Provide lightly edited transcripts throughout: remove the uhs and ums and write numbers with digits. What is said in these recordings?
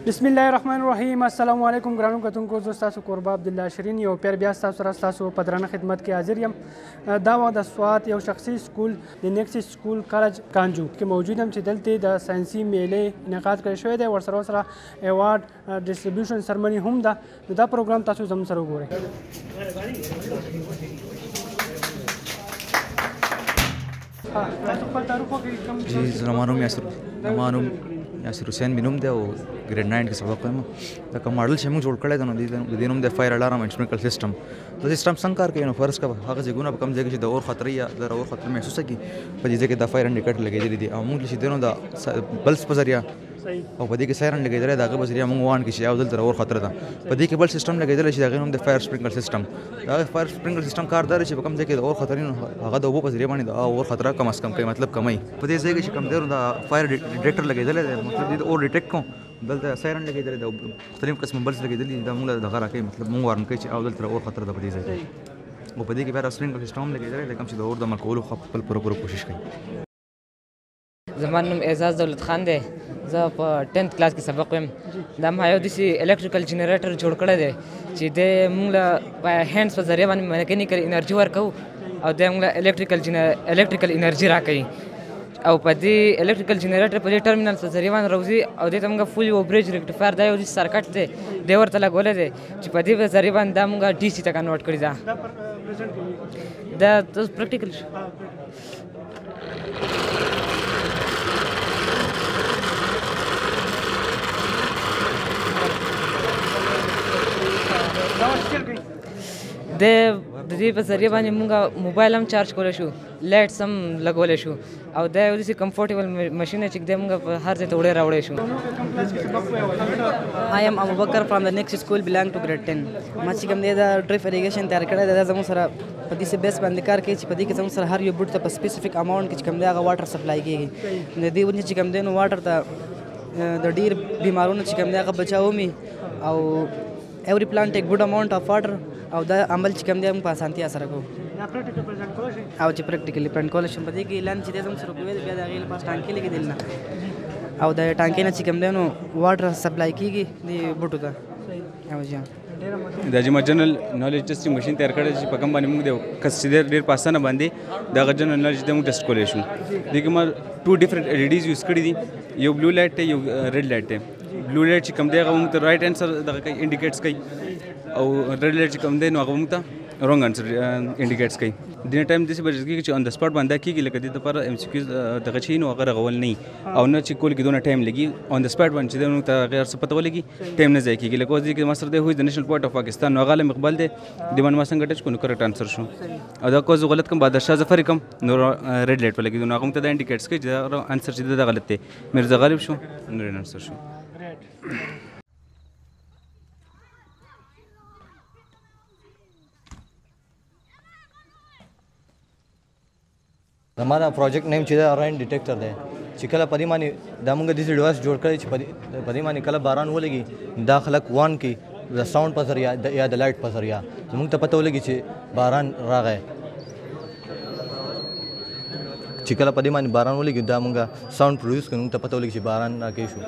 بسم الله الرحمن الرحیم. السلام علیکم ګرانو کتونکو، زه ستاسو کوربه عبدالله شیرین یو پیر بیا ستاسو سره ستاسو په درنه خدمت کې حاضر یم. دا وخت د سوات یو شخصي سکول د نیکسس سکول کالج کانجو کې موجود یم چې دلته د ساینسي میلې انعقاد کړی شوی دی. ورسره ایوارډ ډسټریبیوشن سرمني هم ده. نو دا پروګرام تاسو زموږ سره وګورئ. جی زما نوم یاسر حسین مې نوم دی او ګریډ 9 کې سبق وایم. دا کوم ماډل چې موږ جوړ کړی دی نو د دې نوم دی فایر الارم اینډ سپرینکل سیسټم. دا سیسټم څنګه کار کوي؟ نو فرض کړه هغه ځایونه په کوم ځای کې چې د اور خطر یا د اور خطر محسوسه کړي په دې ځای کې د فایر انډیکیټر لګېدلی دی او موږ چې دی نو د بلس په ذریعه او په دې کې سایرن لګېدلی د هغه په ذریعه موږ وان کړي چې یو دلته اور خطر ده. په دې کې بل سیسټم لګېدلی چې د هغې نوم د فایر سپرینکل سیسټم. د هغې فایر سپرینکل سیسټم کار دا دی چې په کوم ځای کې د اور خطر نو هغه د اوبو په ذریعه باندې د اور خطره کم از کم کوي، مطلب کموي. په دې ځای کې چې کوم دی نو د فایر ډیټیکټر لګېدلی دی، مطلب دې د اور ډیټیکټ کوم. دلته سایرن لګېدلی دی او مختلف قسم بلس لګېدلي دا موږ له دغه راکوي، مطلب موږ وارن کوي چې او دلته اور خطر ده په دې ځای کې. او په دې کې بیا سپرینکل سیسټم هم لګېدلی دی کوم چې د اور د مړ کولو خپل پوره کوشش کوي. زما نوم اعزاز دولت خان دی. زه په 10th کلاس کې سبق وایم. دا ما یو داسې الکټریکل جنریټر جوړ کړی دی چې دی موږ له په هینډس په ذریعه باندې میکینیکل انرژي ورکوو او دی موږ له الکټریکل انرژي راکوي او په دې الکټریکل جنریټر په دې ټرمینل په ذریعه باندې راوځي او دې ته موږ فول یو بریج ریکټیفایر دا یو سرکټ دی دی ورته لګولی دی چې په دې په ذریعه باندې دا موږ ډي سي ته کنورټ کړي دا پریکټیکل د دې په ذریعه باندې موږ موبایل هم چارج کولی شو، لایټس هم لګولی شو او دا یو داسې کمفورټیبل مشین دی چې دی موږ هر ځای ته وړی راوړی شو. I am Abu Bakar from the Nexus school belong to grade 10. ما چې کوم دی دا ډریپ اریګیشن تیار کړی دی دا زموږ سره په دې بیس باندې کار کوي چې په دې کې زموږ سره هر یو بوټ ته په سپیسیفیک اماونټ کې چې کوم دی هغه واټر سپلای کېږي. د دې وجې چې کوم دی نو واټر ته د ډېر بیمارونو چې کوم دی هغه بچاو مې او every plant take good amount of water او دا عمل چې کوم دی موږ په اسانتیا سره کوو او چې پریکټیکلی پرنټ کولی شو. په دې کې اعلان چې دی زموږ سره کوي بیا د هغې لپاره ټانکۍ لګېدلي نه او د ټانکۍ نه چې کوم دی نو واټر سپلای کېږي دې بوټو ته. دا چې ما جنرال نالج ټسټینګ مشین تیار کړی چې په کوم باندې موږ د کس چې ډېر په اسانه باندې د هغه جنرال نالج دی موږ ټسټ کولی شو. دې کې ما 2 ډفرنټ LEDs یوز کړي دي، یو بلو لایټ دی یو ریډ لایټ دی. بلو لایټ چې کوم دی هغه موږ ته رایټ انسر دغه کوي انډیکیټس کوي او ریډ لایټ چې کوم دی نو هغه موږ ته رونګ انسر انډیکیټس کوي. دې ټایم داسې به کېږي چې آن د سپاټ باندې کېږي لکه دې لپاره MCQ دغه شي نو هغه رغول نه او نه چې کول کې دونه ټایم لګي آن د سپاټ باندې چې دی نو ته غیر څه پته ولګي ټایم نه ضایع کېږي. لکه اوس دې کې ما سره دی هو د نیشنل پوائنټ اف پاکستان نو هغه علم اقبال دی دې باندې ما څنګه ټچ کړو نو کریکټ انسر شو او دا کوز غلط کوم بادر شاه ظفر کوم نو ریډ لایټ ولګي نو هغه ته دا انډیکیټس کوي چې دا انسر چې دا غلط دی. مرزا غالب شو نو ریډ انسر شو. زما دا پروجیکټ نیم چې دا رین ډیټیکټر دی چې کله په دې باندې دا موږ داسې ډیوایس جوړ کړی چې په دې باندې کله باران ولګي دا خلک وان کړي د ساوند په ذریعه یا د لایټ په ذریعه موږ ته پته ولګي چې باران راغی. چې کله په دې باندې باران ولګي دا موږ ساوند پروډیوس کړو، موږ ته پته ولګي چې باران راکې شو.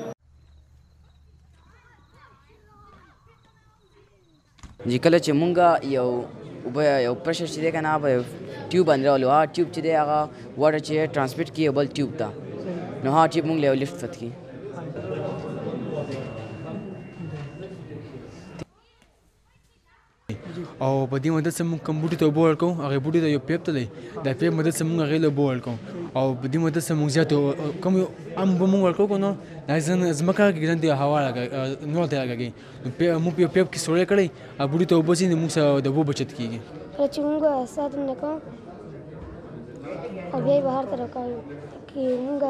چې کله چې مونږ یو پرشر چې دی که نه به ټیوب باندې راولو هغه ټیوب چې دی هغه واټر چې ټرانسمیټ کړي بل ټیوب ته نو هغه ټیوب مونږ له یو لیفټ فت کړي. او په دې مدد سره موږ کوم بوټي ته اوبه ورکوو هغې بوټي ته یو پیپ ته دی دا پیپ مدد سره موږ هغې له اوبه ورکوو او په دې مدد سره موږ زیات کوم ام به موږ ورکوو که نو دا ځمکه کې ځان دی هوا نور ته راکاږي نو موږ په یو پیپ کې سوړی کړی او بوټي ته اوبه ځي نو موږ سره د اوبو بچت کېږي. کله چې موږ ساتنه نه کوو او بیا یې بهر ته راکاږو چې موږ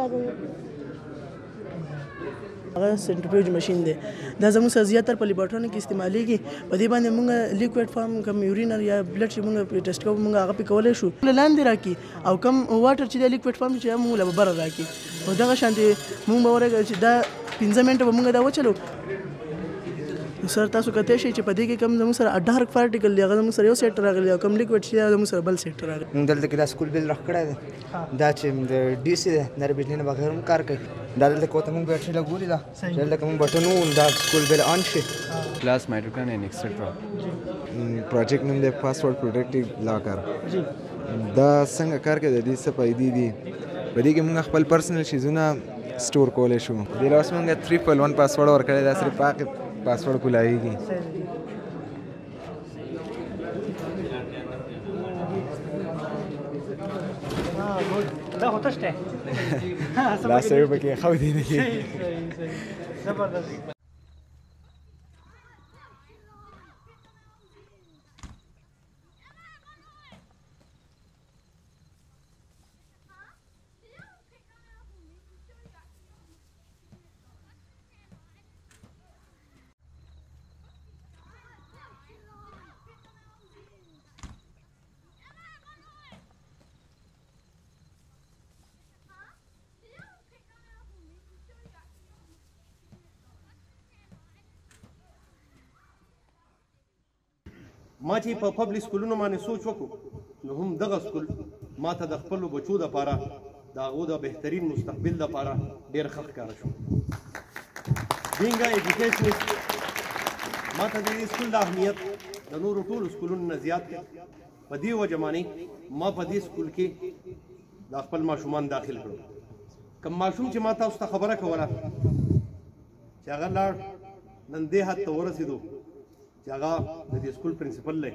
هغه سنټریفیوج ماشین دی دا زموږ سره زیاتره په لیبارټریو کې استعمالیږي. په دې باندې موږ لیکویډ فارم کم یورینر یا بلډ چې موږ ټیسټ کوو موږ هغه پې کولی شو لاندې راکړي او کم واټر چې دی لیکویډ فارم چې موږ له بره راکړي او دغه شانتې موږ به ورغلو چې دا 15 منټه به موږ دا وچلو سر تاسو کته شي چې په دې کې کم زموږ سره ډارک پارټیکل دی هغه زموږ سره یو سیټ راغلی او کم لیکوډ شي زموږ سره بل سیټ راغلی. موږ دلته کې دا سکول بل راخ کړی دی دا چې د ډي سي دی دا د بجلی نه بغیر هم کار کوي. دا دلته کوته موږ بیټري لګولې ده چې دلته کوم بټن وو دا سکول بل آن شي. کلاس مایټرکن اینڈ ایکسټرا پروجیکټ نوم دی پاسورډ پروټیکټیو لاکر. دا څنګه کار کوي؟ د دې څه فایدې دي؟ په دې کې موږ خپل پرسنل شیزونه سٹور کولی شو. دې لاس موږ 3.1 پاسورډ ورکړی دا صرف پاک پاسورډ کولایږي. دا خو تشته لا سره پکې خو دی نه زبردست. ما چې په پبلک سکولونو باندې سوچ وکړو نو هم دغه سکول ما ته د خپلو بچو دپاره د هغو د بهترین مستقبل دپاره ډېر ښه ښکاره شو. بینګ ا ایجوکیشنسټ ما ته د دې سکول د اهمیت د نورو ټولو سکولونو نه زیات دی. په دې وجه باندې ما په دې سکول کې د خپل ماشومان داخل کړو. کوم ماشوم چې ما تاسو ته خبره کوله چې هغه لاړ نن دې حد ته ورسېدو چې هغه د دې سکول پرنسپل دی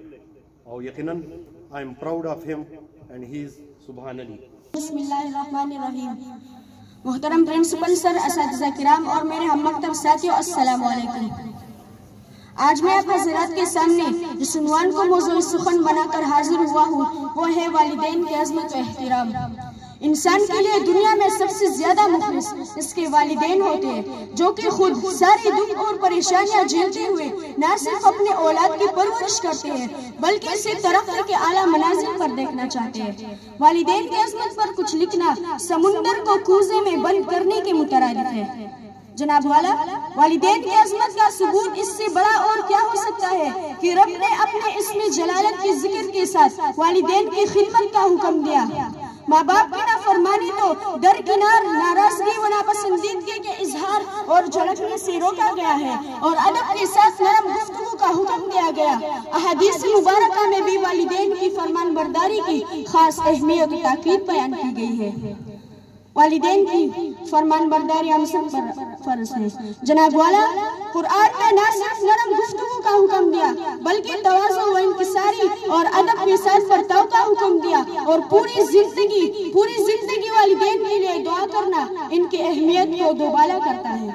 او یقیناً آئی ایم پراؤڈ آف ہم اینڈ ہی از سبحان علی. بسم اللہ الرحمن الرحیم. محترم پرنسپل سر، اساتذہ کرام اور میرے ہم مکتب ساتھیوں، السلام علیکم. آج میں آپ حضرات کے سامنے جس عنوان کو موضوع سخن بنا کر حاضر ہوا ہوں وہ ہے والدین کی عظمت و احترام. انسان کے لیے دنیا میں سب سے زیادہ مخلص اس کے والدین ہوتے ہیں جو کہ خود ساری دکھ اور پریشانیاں جھیلتے ہوئے نہ صرف اپنے اولاد کی پرورش کرتے ہیں بلکہ اسے ترقی کے اعلیٰ منازل پر دیکھنا چاہتے ہیں. والدین کی عظمت پر کچھ لکھنا سمندر کو کوزے میں بند کرنے کے مترادف ہے. جناب والا، والدین کی عظمت کا ثبوت اس سے بڑا اور کیا ہو سکتا ہے کہ رب نے اپنے اسم جلالت کے ذکر کے ساتھ والدین کی خدمت کا حکم دیا. ماں باپ کی نافرمانی تو درکنار ناراضگی و ناپسندیدگی کے اظہار اور جھڑکنے سے روکا گیا ہے اور ادب کے ساتھ نرم گفتگو کا حکم دیا گیا. احادیث مبارکہ میں بھی والدین کی فرمان برداری کی خاص اہمیت و تاکید بیان کی گئی ہے. والدین کی فرمان برداری ہم سب پر فرض ہے. جناب والا، قرآن میں نہ صرف نرم گفتگو کا حکم دیا بلکہ تواضع و انکساری اور ادب کے ساتھ برتاؤ کا حکم دیا اور پوری زندگی والدین کے لیے دعا کرنا ان کی اہمیت کو دوبالا کرتا ہے.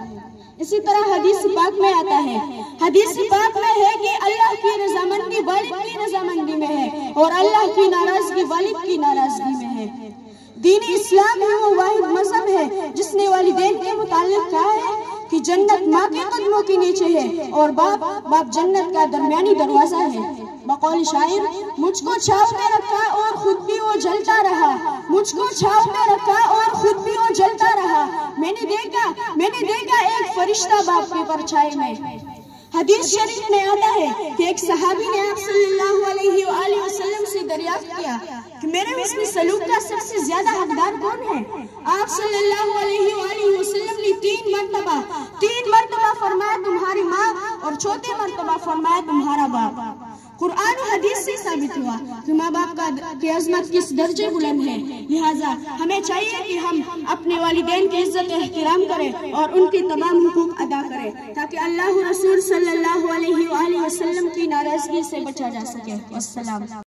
اسی طرح حدیث پاک میں آتا ہے، حدیث پاک میں ہے کہ اللہ کی رضامندی والد کی رضامندی میں ہے اور اللہ کی ناراضگی والد کی ناراضگی میں ہے. دین اسلام ہی وہ واحد مذہب ہے جس نے والدین کے متعلق کہا ہے کہ جنت ماں کے قدموں کے نیچے ہے اور باپ جنت کا درمیانی دروازہ ہے. بقول شاعر، مجھ کو چھاؤں میں رکھا اور خود بھی وہ جلتا رہا. مجھ کو چھاؤں میں رکھا اور خود بھی وہ جلتا رہا. میں نے دیکھا ایک فرشتہ باپ کے پرچھائی میں. حدیث شریف میں آتا ہے کہ ایک صحابی نے آپ صلی اللہ علیہ وآلہ وسلم سے دریافت کیا کہ میرے حسن سلوک کا سب سے زیادہ حقدار کون ہے؟ آپ صلی اللہ علیہ وآلہ وسلم نے تین مرتبہ فرمایا تمہاری ماں اور چوتھے مرتبہ فرمایا تمہارا باپ. قرآن و حدیث سے ثابت ہوا کہ ماں باپ کی عظمت کس درجے بلند ہے. لہٰذا ہمیں چاہیے کہ ہم اپنے والدین کی عزت احترام کریں اور ان کے تمام حقوق ادا کریں تاکہ اللہ رسول صلی اللہ علیہ وآلہ وسلم کی ناراضگی سے بچا جا سکے. والسلام.